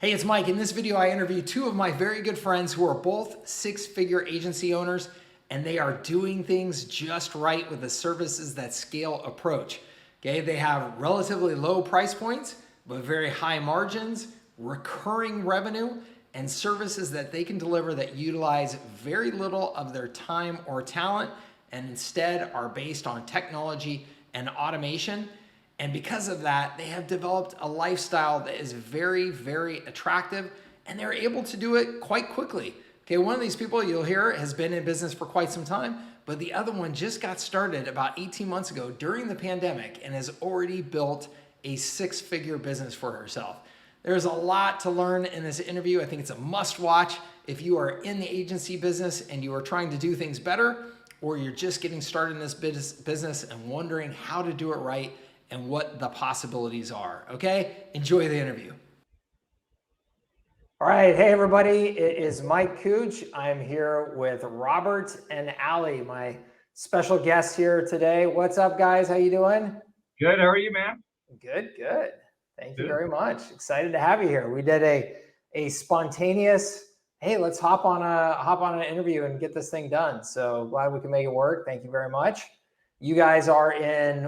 Hey, it's Mike. In this video, I interview two of my very good friends who are both six-figure agency owners, and they are doing things just right with the services that scale approach. Okay, they have relatively low price points, but very high margins, recurring revenue, and services that they can deliver that utilize very little of their time or talent, and instead are based on technology and automation. And because of that, they have developed a lifestyle that is very, very attractive, and they're able to do it quite quickly. Okay, one of these people you'll hear has been in business for quite some time, but the other one just got started about 18 months ago during the pandemic and has already built a six-figure business for herself. There's a lot to learn in this interview. I think it's a must watch if you are in the agency business and you are trying to do things better, or you're just getting started in this business and wondering how to do it right and what the possibilities are. Okay, enjoy the interview. All right, hey everybody, it is Mike Cooch. I'm here with Robert and Allie, my special guests here today. What's up, guys? How you doing? Good. How are you, man? Good. Thank you very much. Excited to have you here. We did a spontaneous, hey, let's hop on an interview and get this thing done. So glad we can make it work. Thank you very much. You guys are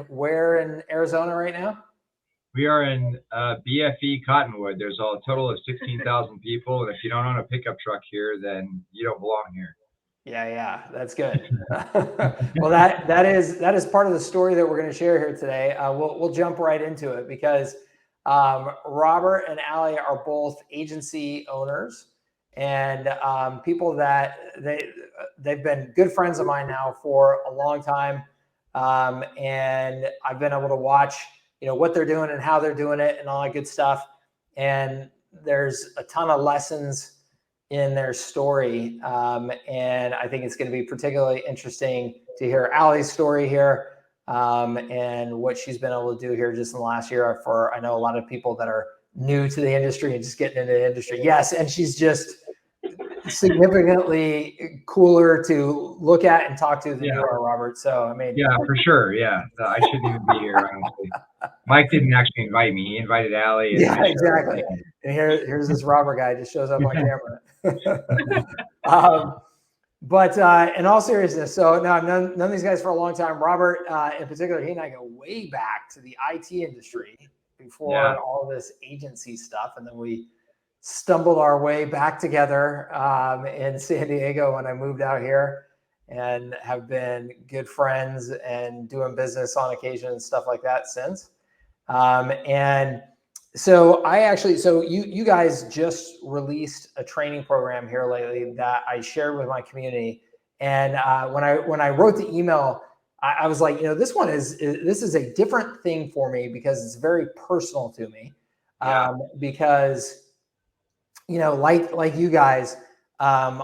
where in Arizona right now? We are in BFE Cottonwood. There's a total of 16,000 people, and if you don't own a pickup truck here, then you don't belong here. Yeah, that's good. Well, that is part of the story that we're going to share here today. We'll jump right into it because Robert and Allie are both agency owners and people that they've been good friends of mine now for a long time. And I've been able to watch, what they're doing and how they're doing it and all that good stuff. And there's a ton of lessons in their story. And I think it's going to be particularly interesting to hear Allie's story here, and what she's been able to do here just in the last year for, I know a lot of people that are new to the industry and just getting into the industry. Yes. And she's just significantly cooler to look at and talk to than you are, Robert. So, I mean, yeah, for sure. Yeah. I shouldn't even be here, honestly. Mike didn't actually invite me. He invited Allie. Yeah, exactly. And here's this Robert guy just shows up on camera. But in all seriousness, so no, I've known these guys for a long time. Robert, in particular, he and I go way back to the IT industry before all this agency stuff. And then we stumbled our way back together in San Diego when I moved out here, and have been good friends and doing business on occasion and stuff like that since. And so you guys just released a training program here lately that I shared with my community. And when I wrote the email, I was like, this is a different thing for me because it's very personal to me. Because like you guys, I'm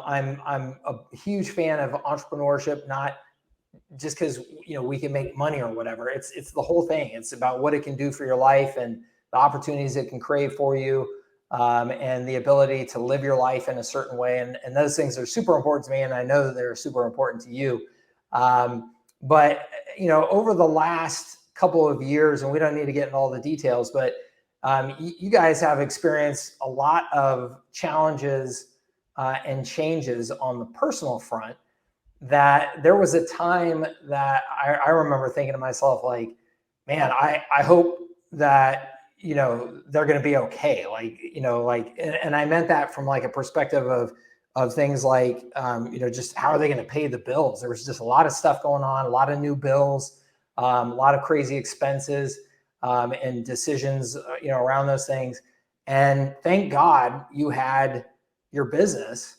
a huge fan of entrepreneurship, not just because we can make money or whatever. It's the whole thing. It's about what it can do for your life and the opportunities it can create for you, and the ability to live your life in a certain way. And those things are super important to me, and I know that they're super important to you. But over the last couple of years, and we don't need to get into all the details, but you guys have experienced a lot of challenges and changes on the personal front, that there was a time that I remember thinking to myself, like, man, I hope that, they're going to be okay. And I meant that from like a perspective of things like, just how are they going to pay the bills? There was just a lot of stuff going on, a lot of new bills, a lot of crazy expenses, and decisions, around those things. And thank God you had your business.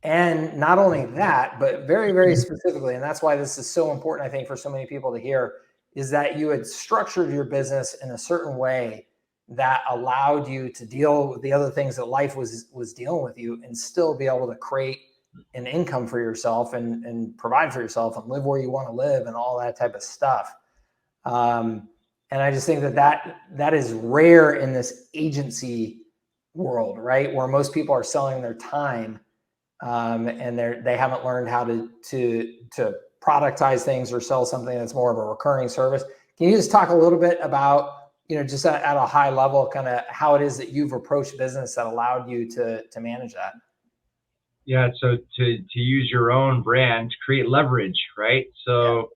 And not only that, but very, very specifically, and that's why this is so important, I think, for so many people to hear, is that you had structured your business in a certain way that allowed you to deal with the other things that life was dealing with you and still be able to create an income for yourself and provide for yourself and live where you want to live and all that type of stuff. And I just think that is rare in this agency world, right? Where most people are selling their time, and they haven't learned how to productize things or sell something that's more of a recurring service. Can you just talk a little bit about just at a high level, kind of how it is that you've approached business that allowed you to manage that. Yeah. So to use your own brand to create leverage, right? So,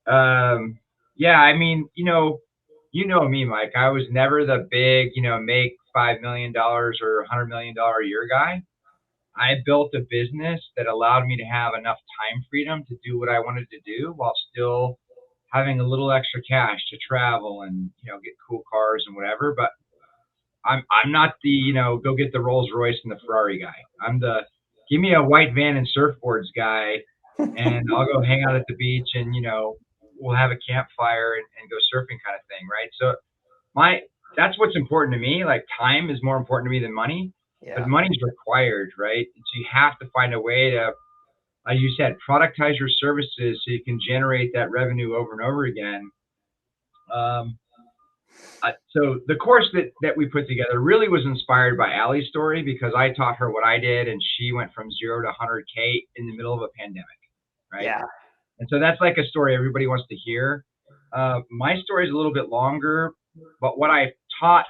yeah, I mean, me, Mike, I was never the big, make $5 million or $100 million a year guy. I built a business that allowed me to have enough time freedom to do what I wanted to do while still having a little extra cash to travel and, get cool cars and whatever. But I'm not the, go get the Rolls Royce and the Ferrari guy. I'm the give me a white van and surfboards guy, and I'll go hang out at the beach and, we'll have a campfire and go surfing kind of thing. Right. So that's what's important to me. Like, time is more important to me than money, but money's required, right? So you have to find a way to, like you said, productize your services so you can generate that revenue over and over again. So the course that we put together really was inspired by Allie's story, because I taught her what I did, and she went from 0 to 100K in the middle of a pandemic, right? Yeah. And so that's like a story everybody wants to hear. My story is a little bit longer, but what I taught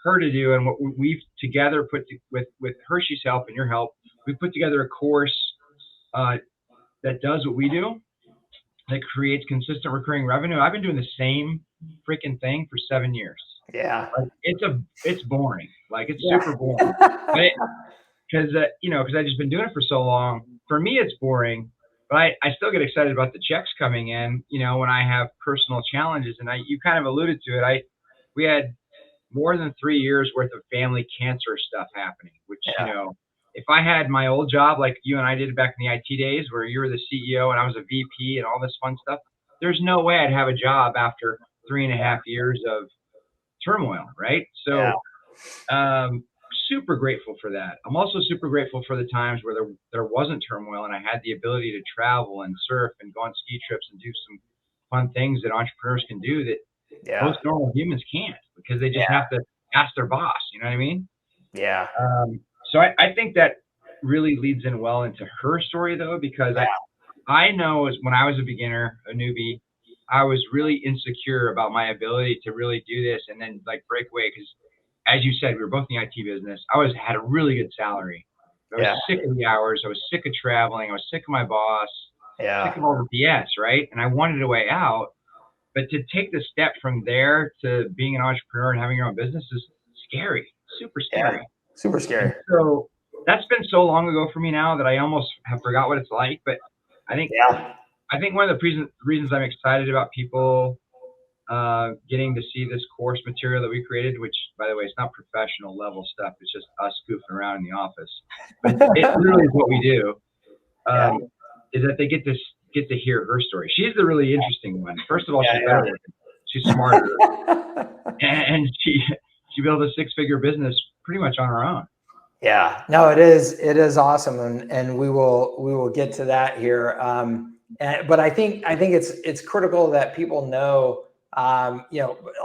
her to do, and what we've together with Hershey's help and your help, we put together a course that does what we do, that creates consistent recurring revenue. I've been doing the same freaking thing for 7 years. Yeah. Like, it's boring. Like, it's super boring. Because I've just been doing it for so long. For me, it's boring, but I still get excited about the checks coming in, when I have personal challenges. And you kind of alluded to it. We had more than 3 years worth of family cancer stuff happening, which, if I had my old job, like you and I did back in the IT days, where you were the CEO and I was a VP and all this fun stuff, there's no way I'd have a job after 3.5 years of turmoil. Right. So, super grateful for that. I'm also super grateful for the times where there wasn't turmoil and I had the ability to travel and surf and go on ski trips and do some fun things that entrepreneurs can do that most normal humans can't, because they just have to ask their boss. You know what I mean? Yeah. So I think that really leads in well into her story, though, because I know when I was a beginner, a newbie, I was really insecure about my ability to really do this and then break away. Because, as you said, we were both in the IT business. I had a really good salary. I was sick of the hours. I was sick of traveling. I was sick of my boss. Sick of all the BS, right? And I wanted a way out. But to take the step from there to being an entrepreneur and having your own business is scary, super scary. Yeah, super scary. And so that's been so long ago for me now that I almost have forgot what it's like. But I think one of the reasons I'm excited about people getting to see this course material that we created, which, by the way, it's not professional level stuff. It's just us goofing around in the office. But it literally is what we do. Is that they get to hear her story. She's the really interesting one. First of all, she's better looking. She's smarter, and she built a 6-figure business pretty much on her own. Yeah, no, it is awesome, and we will get to that here. But I think it's critical that people know,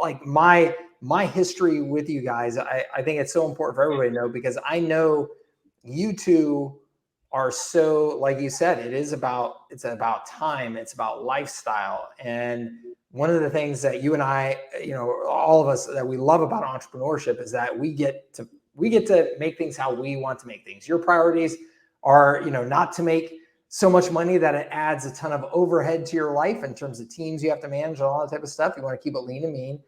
like my history with you guys. I think it's so important for everybody to know, because I know you two are so, like you said, it's about time, it's about lifestyle. And one of the things that you and I, all of us, that we love about entrepreneurship is that we get to make things how we want to make things. Your priorities are, not to make so much money that it adds a ton of overhead to your life in terms of teams you have to manage and all that type of stuff. You want to keep it lean and mean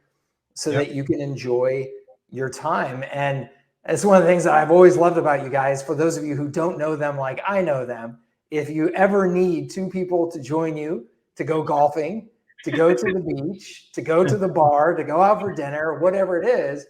so that you can enjoy your time. And it's one of the things that I've always loved about you guys. For those of you who don't know them like I know them, if you ever need 2 people to join you to go golfing, to go to the beach, to go to the bar, to go out for dinner, whatever it is,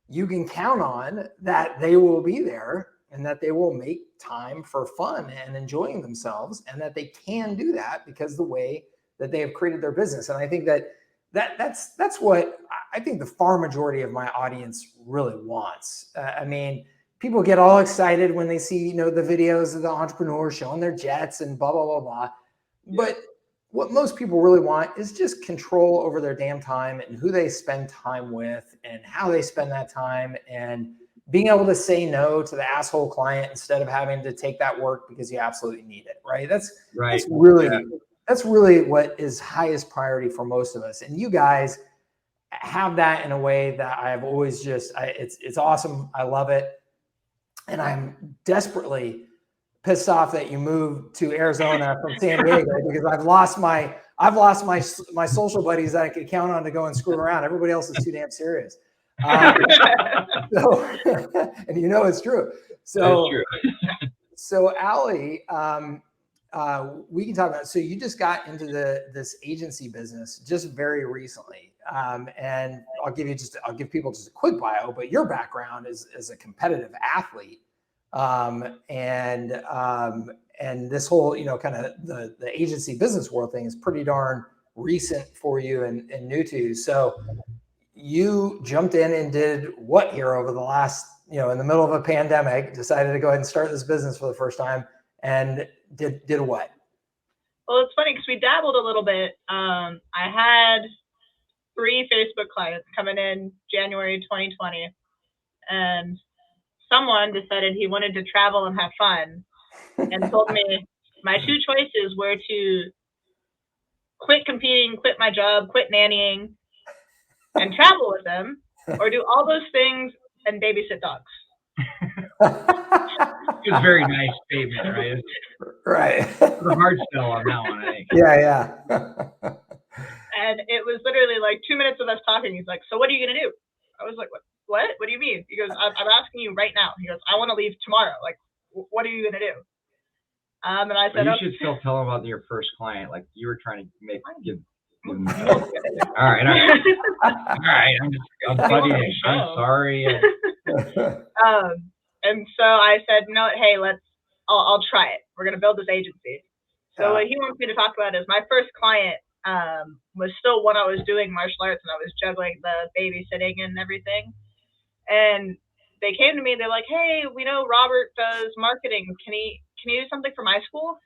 you can count on that they will be there, and that they will make time for fun and enjoying themselves, and that they can do that because the way that they have created their business. And I think that's what I think the far majority of my audience really wants. I mean, people get all excited when they see, the videos of the entrepreneurs showing their jets and blah, blah, blah, blah. But what most people really want is just control over their damn time and who they spend time with and how they spend that time, and being able to say no to the asshole client instead of having to take that work because you absolutely need it. Right. That's really what is highest priority for most of us. And you guys, have that in a way that I've always it's awesome. I love it. And I'm desperately pissed off that you moved to Arizona from San Diego, because I've lost my social buddies that I could count on to go and screw around. Everybody else is too damn serious. So, and you know it's true. So, so Allie, we can talk about. So you just got into this agency business just very recently, and I'll give people just a quick bio. But your background is as a competitive athlete, and this whole kind of the agency business world thing is pretty darn recent for you and new to you. So you jumped in and did what here over the last, in the middle of a pandemic, decided to go ahead and start this business for the first time, and did what? Well, it's funny because we dabbled a little bit. I had 3 Facebook clients coming in January 2020, and someone decided he wanted to travel and have fun and told me my 2 choices were to quit competing, quit my job, quit nannying, and travel with them, or do all those things and babysit dogs. It was a very nice statement, right? Right. The hard sell on that one, I think. Yeah. And it was literally like 2 minutes of us talking. He's like, "So what are you going to do?" I was like, What? What do you mean? He goes, I'm asking you right now. He goes, "I want to leave tomorrow. Like, what are you going to do?" And I said, "You should still tell him about your first client. Like, you were trying to give all right. I'm funny. I'm sorry. And so I said, "No, hey, I'll try it. We're going to build this agency." So what he wants me to talk about is my first client was still when I was doing martial arts and I was juggling the babysitting and everything. And they came to me, they're like, "Hey, we know Robert does marketing. Can he do something for my school?"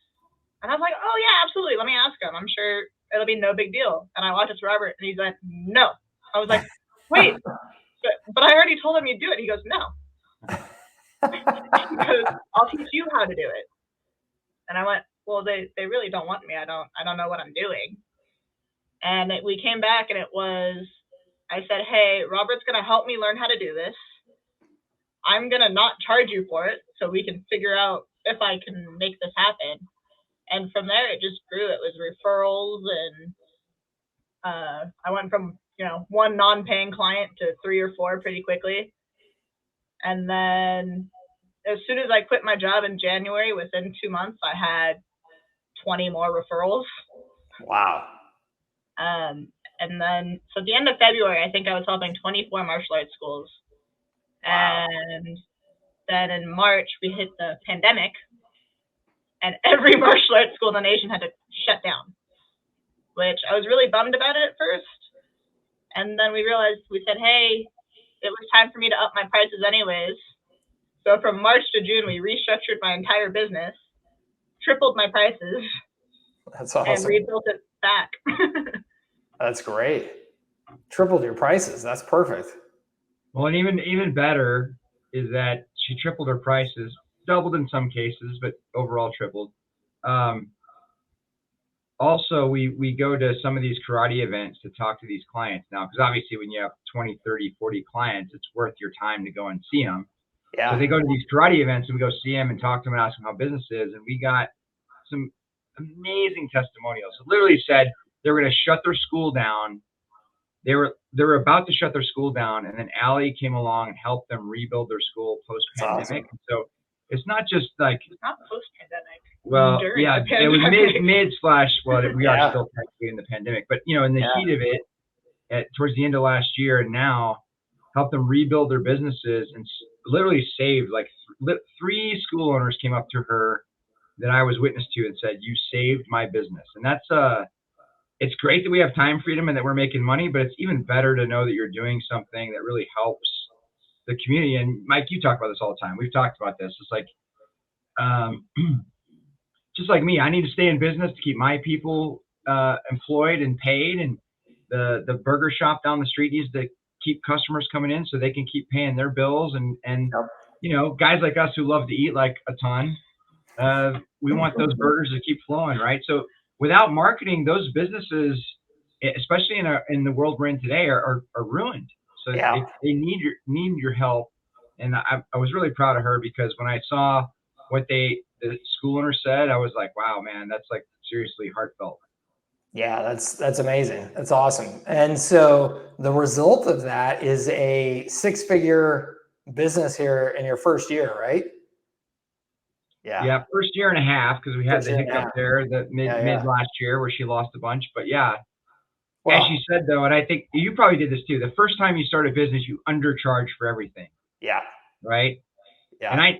And I was like, "Oh yeah, absolutely. Let me ask him. I'm sure it'll be no big deal." And I walked up to Robert and he's like, "No." I was like, "Wait, but I already told him you'd do it." He goes, "No." He goes, "I'll teach you how to do it." And I went, "Well, they really don't want me. I don't know what I'm doing." And we came back and I said, "Hey, Robert's going to help me learn how to do this. I'm going to not charge you for it so we can figure out if I can make this happen." And from there, it just grew. It was referrals, and I went from, 1 non-paying client to 3 or 4 pretty quickly. And then as soon as I quit my job in January, within 2 months, I had 20 more referrals. Wow. And then, so at the end of February, I think I was helping 24 martial arts schools. Wow. And then in March, we hit the pandemic, and every martial arts school in the nation had to shut down, which I was really bummed about it at first. And then we said, hey, it was time for me to up my prices anyways. So from March to June, we restructured my entire business, tripled my prices. That's awesome. And rebuilt it back. That's great. Tripled your prices. That's perfect. Well, and even better is that she tripled her prices, doubled in some cases, but overall tripled. Also, we go to some of these karate events to talk to these clients now, because obviously when you have 20, 30, 40 clients, it's worth your time to go and see them. Yeah. So they go to these karate events and we go see them and talk to them and ask them how business is. And we got some amazing testimonials. It literally said they were going to shut their school down. They were about to shut their school down, and then Allie came along and helped them rebuild their school post-pandemic. Awesome. So it's not just like, it's not post-pandemic. Well, yeah, it was mid slash. Well, we are still technically in the pandemic, but in the heat of it, towards the end of last year, and now helped them rebuild their businesses and literally saved like 3 school owners came up to her that I was witness to and said, "You saved my business." And that's it's great that we have time freedom and that we're making money, but it's even better to know that you're doing something that really helps the community. And Mike, you talk about this all the time. We've talked about this. It's like, just like me, I need to stay in business to keep my people employed and paid. And the burger shop down the street needs to keep customers coming in so they can keep paying their bills. And guys like us who love to eat like a ton, we want those burgers to keep flowing, right? So without marketing, those businesses especially in the world we're in today, are ruined. So they need your help. And I was really proud of her, because when I saw what the school owner said, I was like, wow, man, that's like seriously heartfelt. Yeah, that's amazing. That's awesome. And so the result of that is a 6-figure business here in your first year, right? Yeah, first year and a half, because we had the hiccup there, the mid last year where she lost a bunch. But yeah, well, as she said though, and I think you probably did this too. The first time you start a business, you undercharge for everything. Yeah. Right. Yeah. And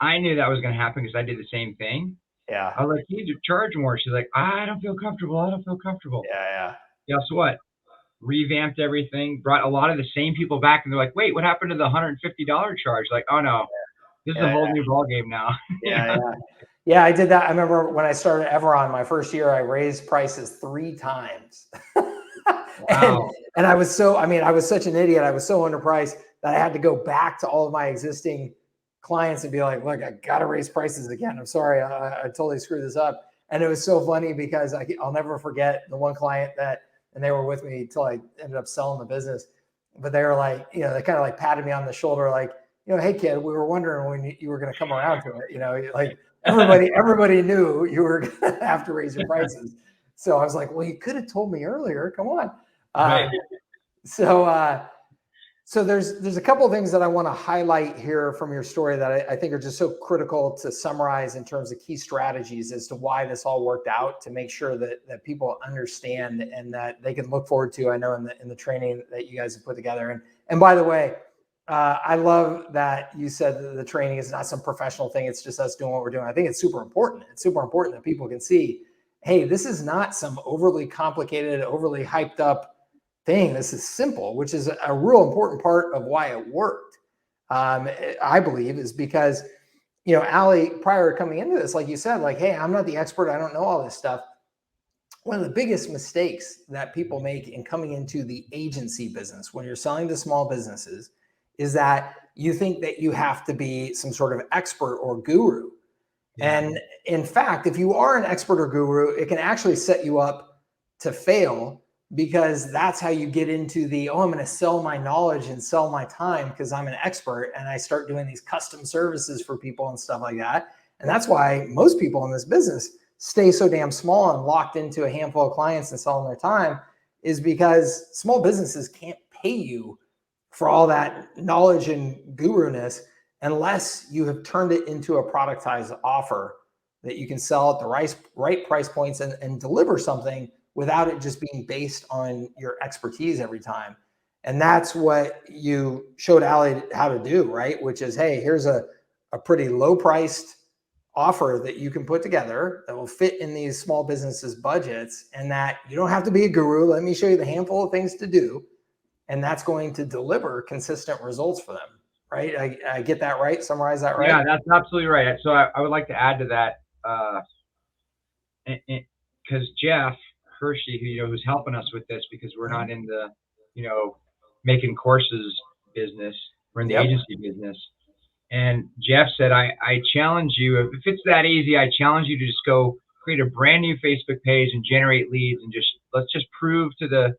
I knew that was going to happen, because I did the same thing. Yeah. I was like, you need to charge more. She's like, I don't feel comfortable. I don't feel comfortable. Yeah. Guess what? Revamped everything, brought a lot of the same people back, and they're like, wait, what happened to the $150 charge? Like, oh no, this is a whole new ball game now. Yeah, I did that. I remember when I started Everon, my first year, I raised prices 3 times. Wow. and I was such an idiot. I was so underpriced that I had to go back to all of my existing clients and be like, look, I got to raise prices again. I'm sorry. I totally screwed this up. And it was so funny, because I'll never forget the one client and they were with me till I ended up selling the business. But they were like, they kind of like patted me on the shoulder, like, hey kid, we were wondering when you were going to come around to it. Like everybody knew you were going to have to raise your prices. So I was like, well, you could have told me earlier. Come on. Right. So there's a couple of things that I want to highlight here from your story that I think are just so critical to summarize in terms of key strategies as to why this all worked out, to make sure that people understand and that they can look forward to, I know, in the training that you guys have put together. And by the way, I love that you said that the training is not some professional thing. It's just us doing what we're doing. I think it's super important. It's super important that people can see, hey, this is not some overly complicated, overly hyped up thing. This is simple, which is a real important part of why it worked. I believe is because, Allie, prior to coming into this, like you said, like, hey, I'm not the expert. I don't know all this stuff. One of the biggest mistakes that people make in coming into the agency business when you're selling to small businesses is that you think that you have to be some sort of expert or guru. Yeah. And in fact, if you are an expert or guru, it can actually set you up to fail, because that's how you get into I'm going to sell my knowledge and sell my time because I'm an expert, and I start doing these custom services for people and stuff like that. And that's why most people in this business stay so damn small and locked into a handful of clients and selling their time, is because small businesses can't pay you for all that knowledge and guru-ness unless you have turned it into a productized offer that you can sell at the right price points and deliver something without it just being based on your expertise every time. And that's what you showed Allie how to do, right? Which is, hey, here's a pretty low-priced offer that you can put together that will fit in these small businesses' budgets, and that you don't have to be a guru. Let me show you the handful of things to do, and that's going to deliver consistent results for them, right? I get that right? Summarize that right? Yeah, that's absolutely right. So I would like to add to that, because Jeff Hershey, who's helping us with this, because we're not in the, making courses business. We're in the agency business. And Jeff said, I challenge you, if it's that easy, I challenge you to just go create a brand new Facebook page and generate leads, and let's just prove to the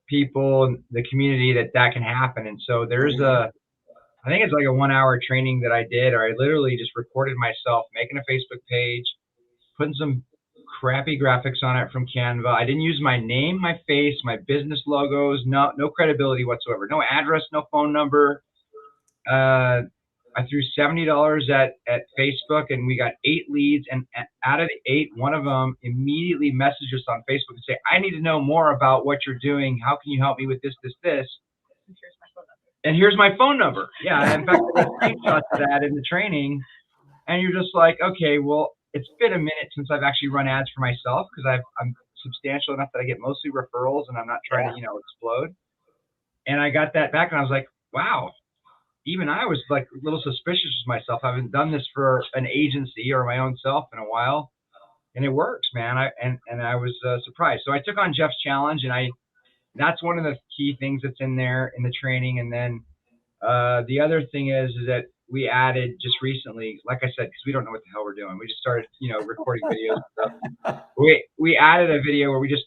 people and the community that can happen. And so there's I think it's like a 1-hour training that I did, or I literally just recorded myself making a Facebook page, putting some crappy graphics on it from Canva. I didn't use my name, my face, my business logos, no credibility whatsoever, no address, no phone number. I threw $70 at Facebook, and we got 8 leads. And out of the 8, one of them immediately messaged us on Facebook and say, I need to know more about what you're doing. How can you help me with this, this, this? And here's my phone number. Yeah, in fact, I got screenshots of that in the training. And you're just like, okay, well, it's been a minute since I've actually run ads for myself, because I'm substantial enough that I get mostly referrals, and I'm not trying to, explode. And I got that back, and I was like, wow. Even I was like a little suspicious of myself. I haven't done this for an agency or my own self in a while, and it works, man. I was surprised. So I took on Jeff's challenge, and that's one of the key things that's in there in the training. And then the other thing is that we added just recently, like I said, because we don't know what the hell we're doing. We just started, recording videos and stuff. We added a video where we just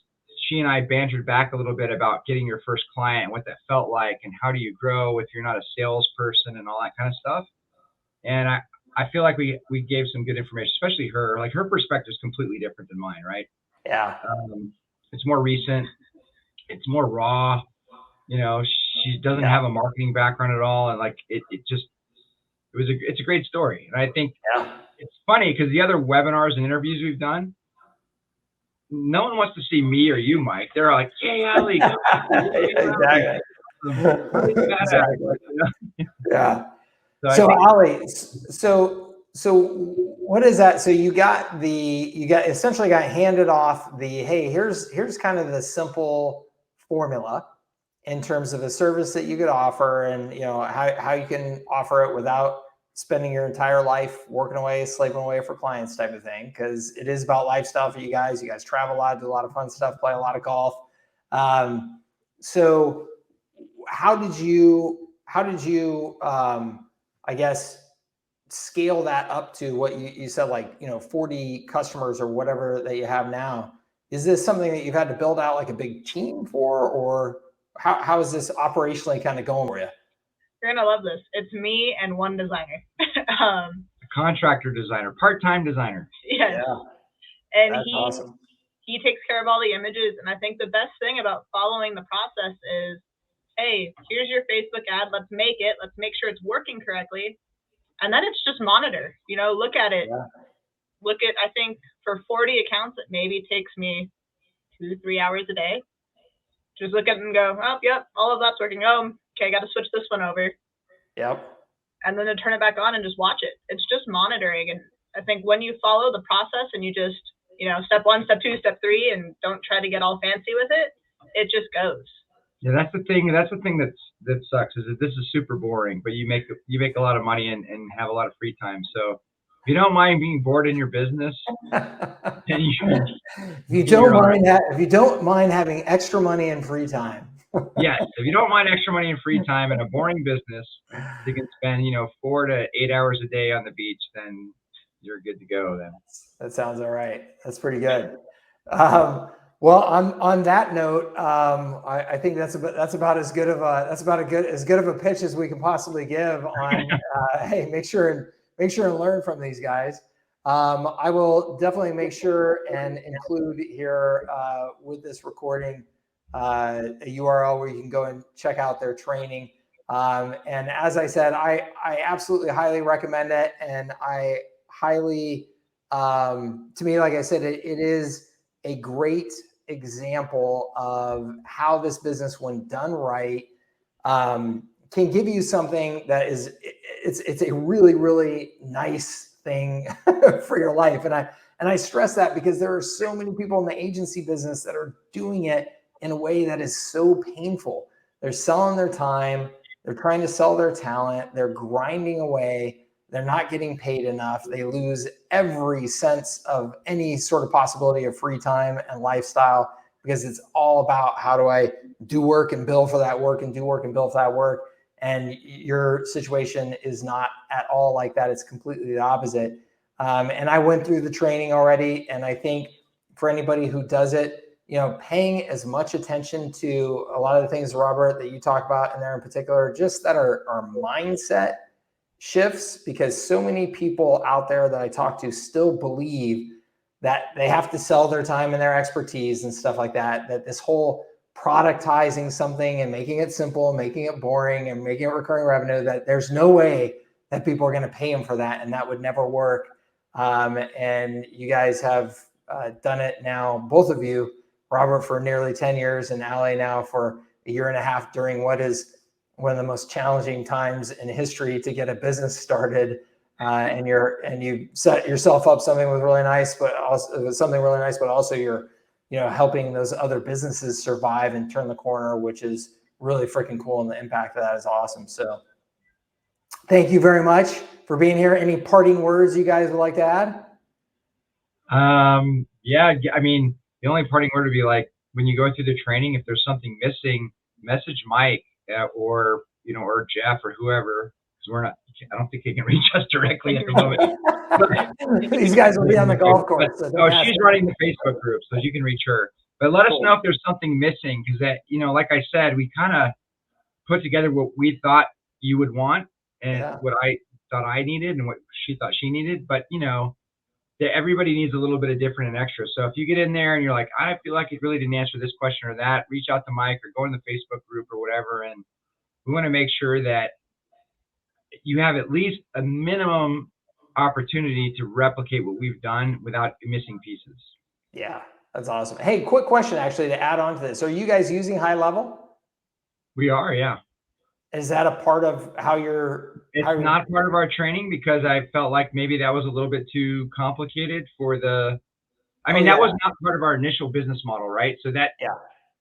she and I bantered back a little bit about getting your first client and what that felt like and how do you grow if you're not a salesperson and all that kind of stuff. And I feel like we gave some good information, especially her. Like her perspective is completely different than mine, right? Yeah. It's more recent. It's more raw. You know, she doesn't have a marketing background at all, and like it's a great story. And I think it's funny because the other webinars and interviews we've done, no one wants to see me or you, Mike. They're like, "Hey, Ali." Exactly. Exactly. Yeah. So Ali, so what is that? So you essentially got handed off hey, here's kind of the simple formula in terms of a service that you could offer, and how you can offer it without spending your entire life working away, slaving away for clients type of thing, because it is about lifestyle for you guys. You guys travel a lot, do a lot of fun stuff, play a lot of golf. So how did you I guess scale that up to what you said, like 40 customers or whatever that you have now? Is this something that you've had to build out like a big team for, or how is this operationally kind of going for you? You're gonna love this. It's me and one designer. A contractor designer, part-time designer. Yes. Yeah. And That's awesome. He takes care of all the images. And I think the best thing about following the process is, hey, here's your Facebook ad. Let's make it. Let's make sure it's working correctly. And then it's just monitor. Look at it. Yeah. I think for 40 accounts, it maybe takes me 2-3 hours a day. Just look at it and go, oh, yep, all of that's working. Oh, okay, got to switch this one over. Yep. And then to turn it back on and just watch it. It's just monitoring. And I think when you follow the process and you just, step 1, step 2, step 3, and don't try to get all fancy with it, it just goes. Yeah, that's the thing. That's the thing that sucks, is that this is super boring, but you make a lot of money and have a lot of free time. So if you don't mind being bored in your business, then if you don't mind having extra money and free time. Yes, if you don't mind extra money and free time in a boring business, you can spend 4 to 8 hours a day on the beach, then you're good to go. Then that sounds all right. That's pretty good. Well, on that note, I think that's about as good of a pitch as we can possibly give on. Hey, make sure and learn from these guys. I will definitely make sure and include here with this recording a URL where you can go and check out their training. And as I said, I absolutely highly recommend it, and I highly, to me, like I said, it is a great example of how this business, when done right, can give you something that is it's a really, really nice thing for your life. And I stress that because there are so many people in the agency business that are doing it in a way that is so painful. They're selling their time, they're trying to sell their talent, they're grinding away, they're not getting paid enough, they lose every sense of any sort of possibility of free time and lifestyle, because it's all about how do I do work and bill for that work and do work and bill for that work. And your situation is not at all like that. It's completely the opposite. And I went through the training already. And I think for anybody who does it, paying as much attention to a lot of the things, Robert, that you talk about in there in particular, just that are mindset shifts, because so many people out there that I talk to still believe that they have to sell their time and their expertise and stuff like that, that this whole productizing something and making it simple, making it boring and making it recurring revenue, that there's no way that people are going to pay them for that. And that would never work. And you guys have done it now, both of you, Robert for nearly 10 years and Ali now for a year and a half, during what is one of the most challenging times in history to get a business started. And you set yourself up something really nice, but also you're, helping those other businesses survive and turn the corner, which is really freaking cool. And the impact of that is awesome. So thank you very much for being here. Any parting words you guys would like to add? Yeah, I mean, the only parting word would be like, when you go through the training, if there's something missing, message Mike or Jeff or whoever, because I don't think they can reach us directly at the moment. These guys will be on the golf course. She's running the Facebook group, so you can reach her. But let us know if there's something missing, because that, you know, like I said, we kind of put together what we thought you would want and what I thought I needed and what she thought she needed. But, you know, everybody needs a little bit of different and extra. So if you get in there and you're like, I feel like it really didn't answer this question or that, reach out to Mike or go in the Facebook group or whatever. And we want to make sure that you have at least a minimum opportunity to replicate what we've done without missing pieces. Yeah, that's awesome. Hey, quick question actually to add on to this. Are you guys using High Level? We are, yeah. Is that a part of how you're? It's not part of our training because I felt like maybe that was a little bit too complicated for the. I mean, that was not part of our initial business model, right? So that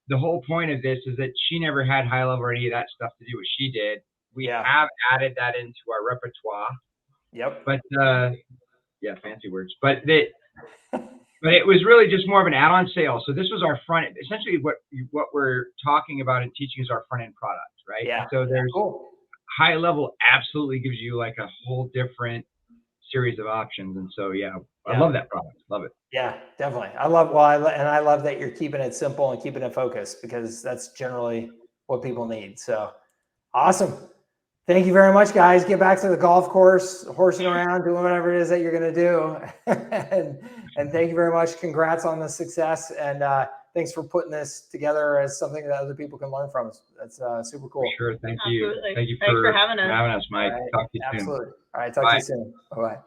the whole point of this is that she never had High Level or any of that stuff to do what she did. We have added that into our repertoire. Yep. But yeah, fancy words. But but it was really just more of an add-on sale. So this was our front. Essentially, what we're talking about and teaching is our front-end product, right? Yeah. So there's High Level absolutely gives you like a whole different series of options, and so I love that product. Love it. Yeah, definitely. I love I love that you're keeping it simple and keeping it focused, because that's generally what people need. So awesome. Thank you very much, guys. Get back to the golf course, horsing around, doing whatever it is that you're going to do. and thank you very much. Congrats on the success. And thanks for putting this together as something that other people can learn from. That's super cool. Sure. Thank you. Absolutely. Thank you Thanks for having us. Mike. Right. Talk to you soon. Absolutely. All right. Talk to you soon. Bye-bye.